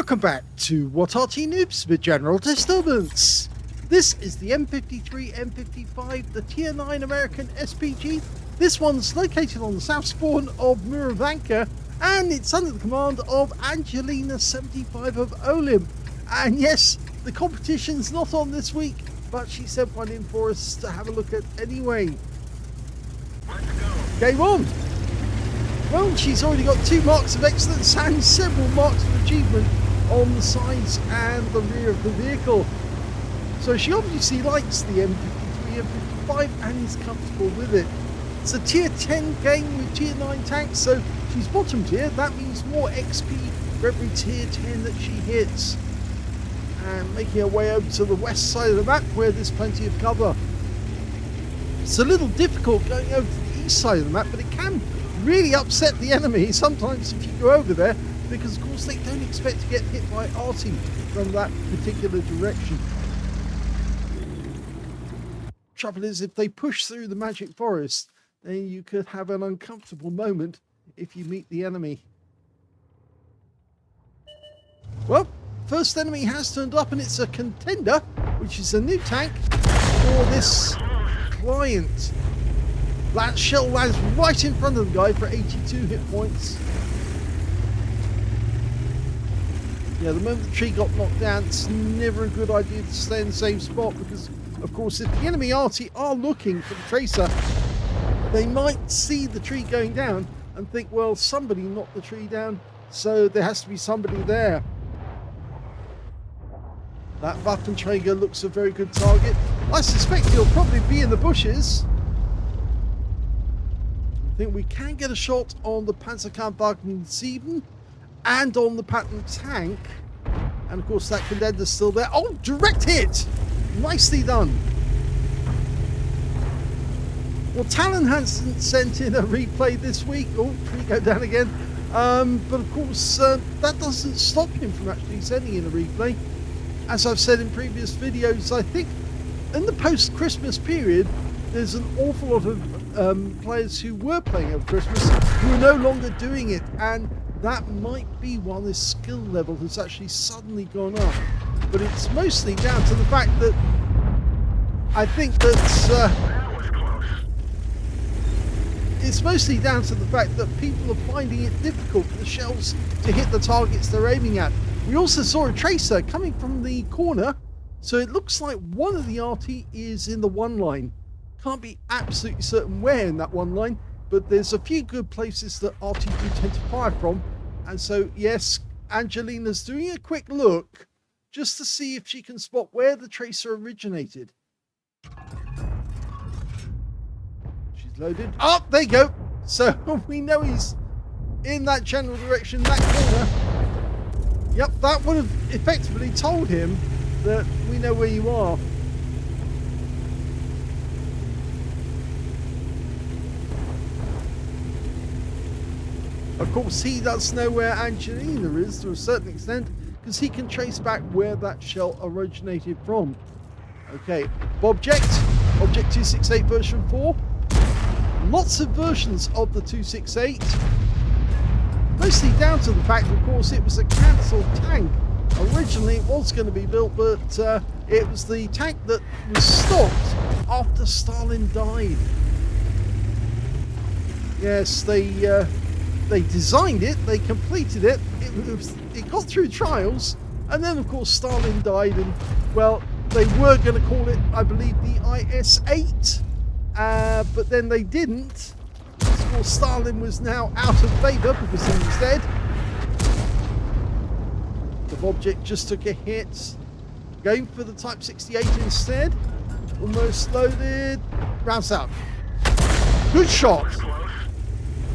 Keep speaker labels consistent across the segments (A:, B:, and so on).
A: Welcome back to What Arty Noobs with General Disturbance. This is the M53, M55, the Tier 9 American SPG. This one's located on the south spawn of Murovanka, and it's under the command of Angelina75 of OLIMP. And yes, the competition's not on this week, but she sent one in for us to have a look at anyway.
B: Let's go.
A: Game on! Well, she's already got 2 marks of excellence and several marks of achievement on the sides and the rear of the vehicle. So she obviously likes the M53, M55 and is comfortable with it. It's a tier 10 game with tier 9 tanks, so she's bottom tier. That means more XP for every tier 10 that she hits. And making her way over to the west side of the map where there's plenty of cover. It's a little difficult going over to the east side of the map, but it can really upset the enemy sometimes if you go over there, because of course they don't expect to get hit by Arty from that particular direction. Trouble is, if they push through the magic forest, then you could have an uncomfortable moment if you meet the enemy. Well, first enemy has turned up, and it's a contender, which is a new tank for this client. That shell lands right in front of the guy for 82 hit points. Yeah, the moment the tree got knocked down, it's never a good idea to stay in the same spot, because, of course, if the enemy Arty are looking for the tracer, they might see the tree going down and think, well, somebody knocked the tree down, so there has to be somebody there. That Waffenträger looks a very good target. I suspect he'll probably be in the bushes. I think we can get a shot on the Panzerkampfwagen 7 and on the Patton tank. And of course that contender's still there. Oh, direct hit! Nicely done. Well, Talon hasn't sent in a replay this week. Oh, tree go down again. But of course that doesn't stop him from actually sending in a replay. As I've said in previous videos, I think in the post-Christmas period, there's an awful lot of players who were playing over Christmas who are no longer doing it, and that might be why this skill level has actually suddenly gone up. But it's mostly down to the fact that I think that it's mostly down to the fact that people are finding it difficult for the shells to hit the targets they're aiming at. We also saw a tracer coming from the corner, so it looks like one of the Arty is in the one line. Can't be absolutely certain where in that one line, but there's a few good places that Arty do tend to fire from. And so, yes, Angelina's doing a quick look just to see if she can spot where the tracer originated. She's loaded. Oh, there you go. So we know he's in that general direction, that corner. Yep, that would have effectively told him that we know where you are. Of course, he does know where Angelina is to a certain extent, because he can trace back where that shell originated from. Okay, Object 268 version 4. Lots of versions of the 268. Mostly down to the fact, of course, it was a cancelled tank. Originally, it was going to be built, but it was the tank that was stopped after Stalin died. Yes, they designed it, they completed it, it got through trials, and then of course Stalin died, and well, they were going to call it, I believe, the IS-8, but then they didn't. Of course, Stalin was now out of favour because he was dead. The object just took a hit, going for the Type 68 instead. Almost loaded, rounds out. Good shot.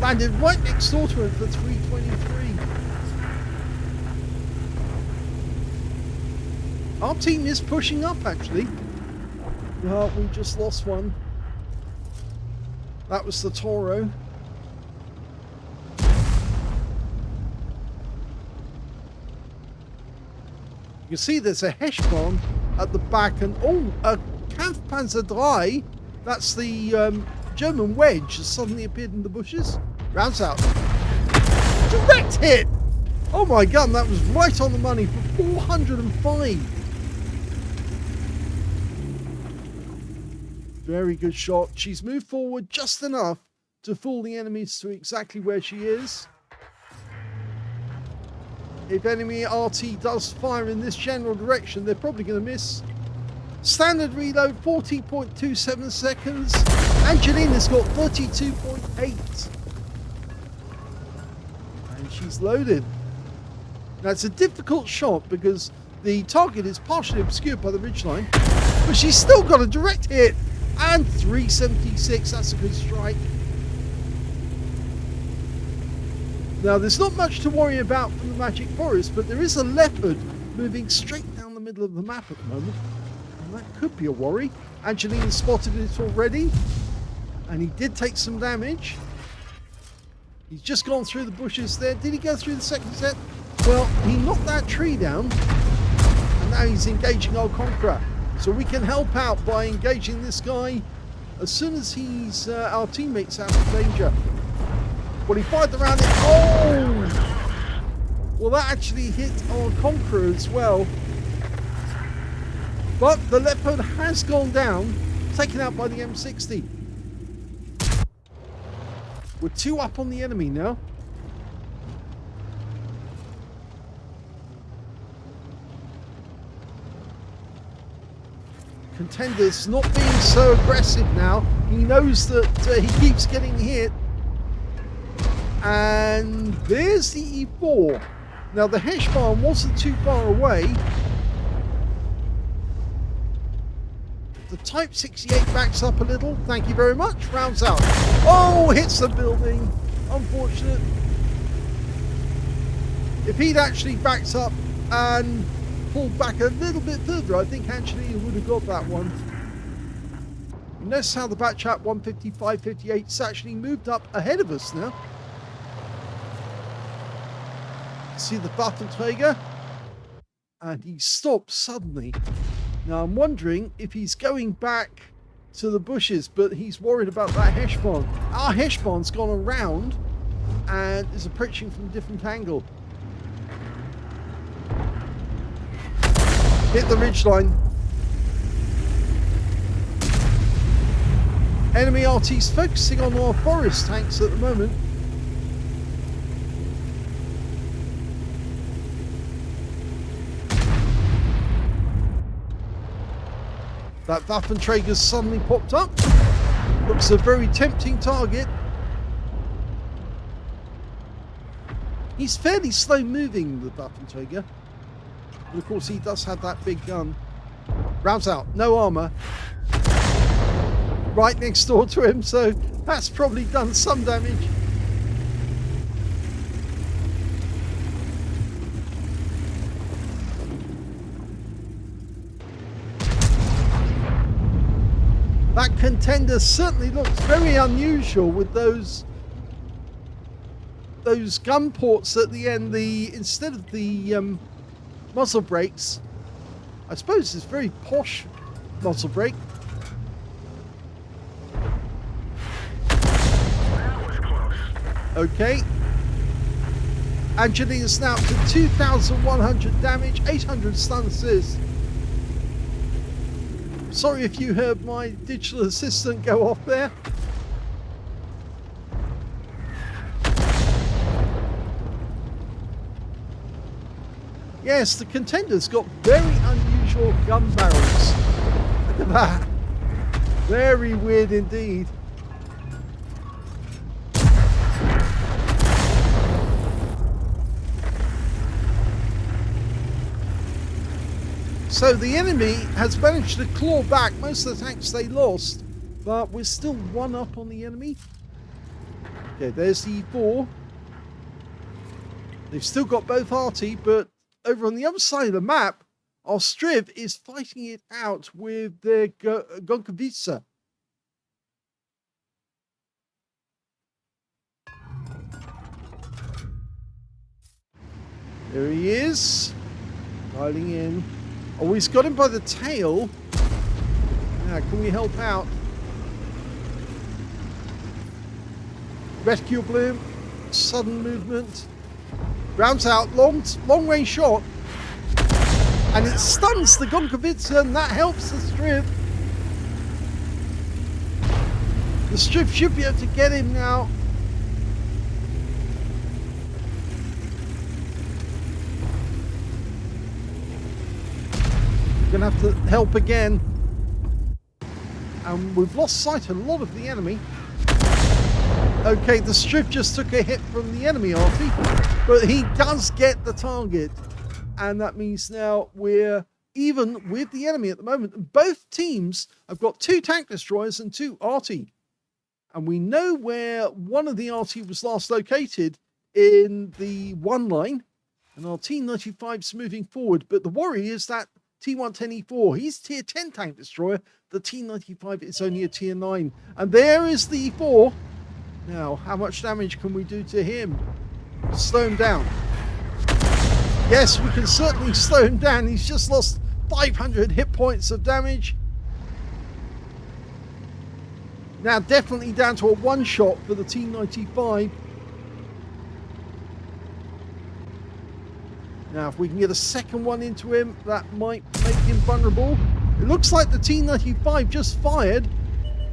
A: Landed right next door to him for 323. Our team is pushing up, actually. We just lost one. That was the Toro. You can see there's a Heshbon at the back, and oh, a Kampfpanzer III. That's the German wedge has suddenly appeared in the bushes. Rounds out. Direct hit! Oh my gun, that was right on the money for 405. Very good shot. She's moved forward just enough to fool the enemies to exactly where she is. If enemy RT does fire in this general direction, they're probably going to miss. Standard reload, 40.27 seconds. Angelina's got 32.8. And she's loaded. Now, it's a difficult shot because the target is partially obscured by the ridgeline, but she's still got a direct hit. And 376, that's a good strike. Now, there's not much to worry about from the Magic Forest, but there is a leopard moving straight down the middle of the map at the moment. And that could be a worry. Angelina spotted it already. And he did take some damage. He's just gone through the bushes there. Did he go through the second set? Well, he knocked that tree down. And now he's engaging our Conqueror. So we can help out by engaging this guy as soon as he's our teammates out of danger. Well, he fired the round. Oh! Well, that actually hit our Conqueror as well. But the Leopard has gone down, taken out by the M60. We're 2 up on the enemy now. Contender's not being so aggressive now. He knows that he keeps getting hit. And there's the E4. Now the Hesh barn wasn't too far away. The Type 68 backs up a little. Thank you very much. Rounds out. Oh, hits the building. Unfortunate. If he'd actually backed up and pulled back a little bit further, I think Angelina would have got that one. You notice how the batch at 155, 58's actually moved up ahead of us now. See the Waffenträger, and he stops suddenly. Now I'm wondering if he's going back to the bushes, but he's worried about that Hesh barn. Our Hesh barn's gone around and is approaching from a different angle. Hit the ridgeline. Enemy RT's focusing on our forest tanks at the moment. That Waffenträger's suddenly popped up. Looks a very tempting target. He's fairly slow moving, the Waffenträger. And of course he does have that big gun. Rounds out, no armor. Right next door to him, so that's probably done some damage. That contender certainly looks very unusual with those gun ports at the end. Instead of the muzzle brakes, I suppose it's very posh muzzle brake.
B: That was close.
A: Okay. Angelina's now up to 2,100 damage, 800 stun assist. Sorry if you heard my digital assistant go off there. Yes, the contender's got very unusual gun barrels. Look at that. Very weird indeed. So the enemy has managed to claw back most of the tanks they lost, but we're still 1 up on the enemy. Okay, there's the E4. They've still got both Arty, but over on the other side of the map, our Striv is fighting it out with their Gonkovica. There he is, dialing in. Oh, he's got him by the tail. Now, can we help out? Rescue bloom, sudden movement. Rounds out, long range shot. And it stuns the Gonkovitsa, and that helps the Strip. The Strip should be able to get him now. We're going to have to help again. And we've lost sight of a lot of the enemy. Okay, the Strip just took a hit from the enemy, Arty. But he does get the target. And that means now we're even with the enemy at the moment. Both teams have got 2 tank destroyers and 2 Arty. And we know where one of the Arty was last located in the 1 line. And our T-95's moving forward. But the worry is that T-110E4, he's tier 10 tank destroyer. The T-95 is only a tier 9. And there is the E4. Now, how much damage can we do to him? Slow him down. Yes, we can certainly slow him down. He's just lost 500 hit points of damage. Now definitely down to a 1 shot for the T-95. Now if we can get a second one into him, that might make him vulnerable. It looks like the T-95 just fired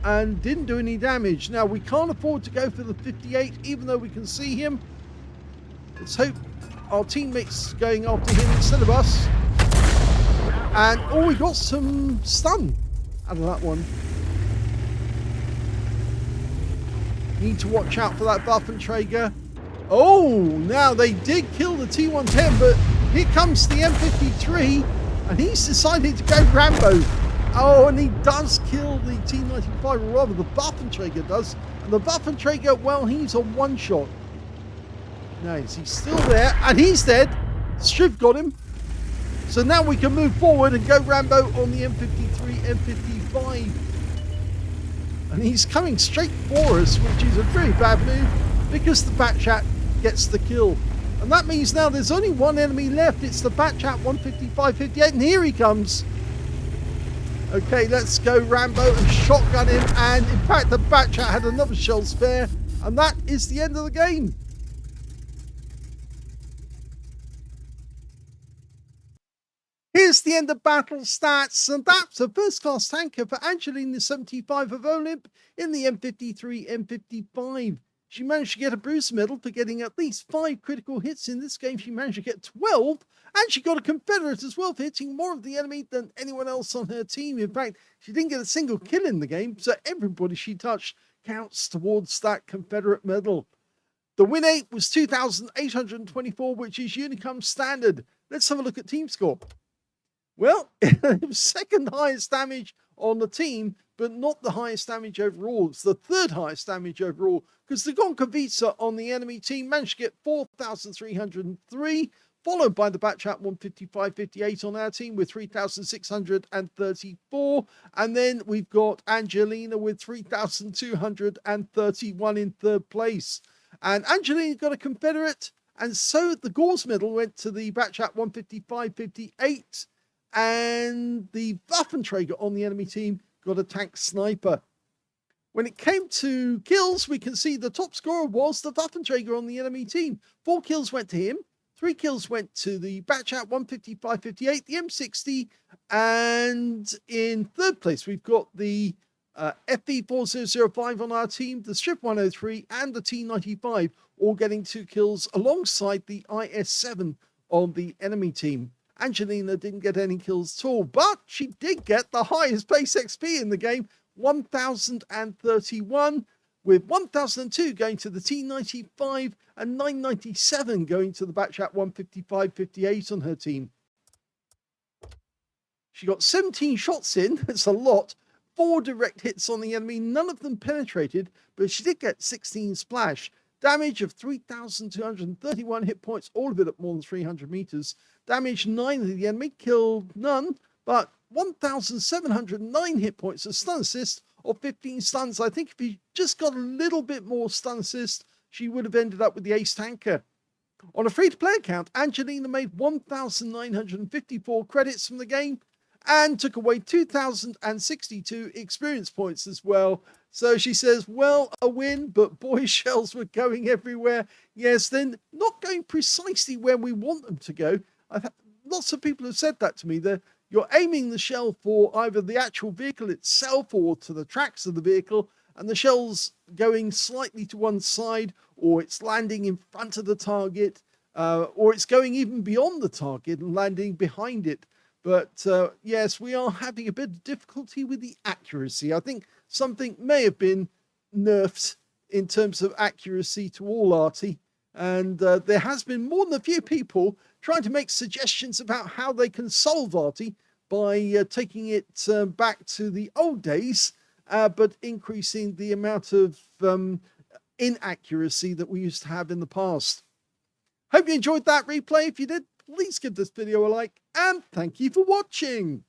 A: and didn't do any damage. Now we can't afford to go for the 58 even though we can see him. Let's hope our teammates going after him instead of us. And oh, we got some stun out of that one. Need to watch out for that Waffenträger. Oh, now they did kill the T-110, but here comes the M53, and he's decided to go Rambo. Oh, and he does kill the T-95, or rather the Waffenträger does. And the Waffenträger, well, he's a 1 shot. Nice, he's still there, and he's dead. Strip got him. So now we can move forward and go Rambo on the M53, M55. And he's coming straight for us, which is a very bad move, because the Batchat gets the kill. And that means now there's only 1 enemy left. It's the Batchat 155-58, and here he comes. Okay, let's go Rambo and shotgun him. And in fact, the Batchat had another shell spare, and that is the end of the game. Here's the end of battle stats, and that's a first-class tanker for Angelina75 of OLIMP in the M53 M55. She managed to get a Bruiser medal for getting at least 5 critical hits in this game. She managed to get 12, and she got a Confederate as well for hitting more of the enemy than anyone else on her team. In fact, she didn't get a single kill in the game, so everybody she touched counts towards that Confederate medal. The win rate was 2,824, which is Unicum standard. Let's have a look at team score. Well, it was second highest damage on the team, but not the highest damage overall. It's the 3rd highest damage overall, because the Gonkovitsa on the enemy team managed to get 4,303, followed by the Batchat 155-58 on our team with 3,634. And then we've got Angelina with 3,231 in 3rd place. And Angelina got a Confederate, and so the Gauze medal went to the Batchat 155-58. And the Waffenträger on the enemy team got a tank sniper. When it came to kills, we can see the top scorer was the Waffenträger on the enemy team. 4 kills went to him. 3 kills went to the Batchat 155-58, the M60. And in 3rd place, we've got the FV4005 on our team, the Strip 103, and the T95, all getting 2 kills alongside the IS-7 on the enemy team. Angelina didn't get any kills at all, but she did get the highest base XP in the game, 1,031, with 1,002 going to the T95 and 997 going to the Batchat 155-58 on her team. She got 17 shots in, that's a lot, 4 direct hits on the enemy, none of them penetrated, but she did get 16 splash. Damage of 3,231 hit points, all of it at more than 300 meters. Damage 9 of the enemy, killed none, but 1,709 hit points of stun assist or 15 stuns. I think if he just got a little bit more stun assist, she would have ended up with the ace tanker. On a free-to-play account, Angelina made 1,954 credits from the game and took away 2,062 experience points as well. So she says, well, a win, but boy, shells were going everywhere. Yes, then not going precisely where we want them to go. I've had, lots of people have said that to me. You're aiming the shell for either the actual vehicle itself or to the tracks of the vehicle, and the shell's going slightly to one side, or it's landing in front of the target, or it's going even beyond the target and landing behind it. But yes, we are having a bit of difficulty with the accuracy. I think something may have been nerfed in terms of accuracy to all Arty. And there has been more than a few people trying to make suggestions about how they can solve Arty by taking it back to the old days, but increasing the amount of inaccuracy that we used to have in the past. Hope you enjoyed that replay. If you did, please give this video a like, and thank you for watching.